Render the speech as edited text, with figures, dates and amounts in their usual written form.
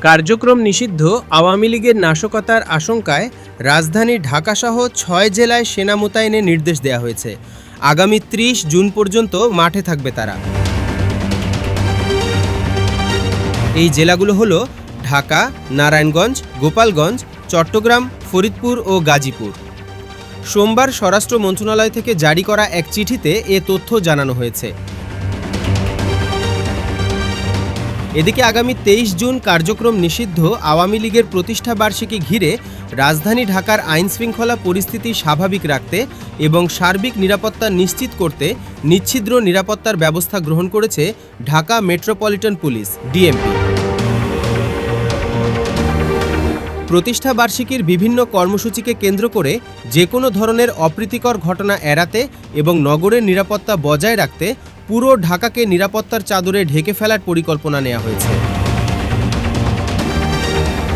কার্যক্রম নিষিদ্ধ আওয়ামী লীগের নাশকতার আশঙ্কায় রাজধানী ঢাকাসহ ৬ জেলায় সেনা মোতায়েনের নির্দেশ দেওয়া হয়েছে। আগামী ৩০ জুন পর্যন্ত মাঠে থাকবে তারা। এই জেলাগুলো হলো ঢাকা, নারায়ণগঞ্জ, গোপালগঞ্জ, চট্টগ্রাম, ফরিদপুর ও গাজীপুর। সোমবার স্বরাষ্ট্র মন্ত্রণালয় থেকে জারি করা এক চিঠিতে এ তথ্য জানানো হয়েছে। এদিকে আগামী ২৩ জুন কার্যক্রম নিষিদ্ধ আওয়ামী লীগের প্রতিষ্ঠা বার্ষিকী ঘিরে রাজধানী ঢাকার আইনশৃঙ্খলা পরিস্থিতি স্বাভাবিক রাখতে এবং সার্বিক নিরাপত্তা নিশ্চিত করতে নিচ্ছিদ্র নিরাপত্তার ব্যবস্থা গ্রহণ করেছে ঢাকা মেট্রোপলিটন পুলিশ ডিএমপি। প্রতিষ্ঠা বার্ষিকীর বিভিন্ন কর্মসূচিকে কেন্দ্র করে যে কোনো ধরনের অপ্রীতিকর ঘটনা এড়াতে এবং নগরের নিরাপত্তা বজায় রাখতে পুরো ঢাকাকে নিরাপত্তার চাদরে ঢেকে ফেলার পরিকল্পনা নেওয়া হয়েছে।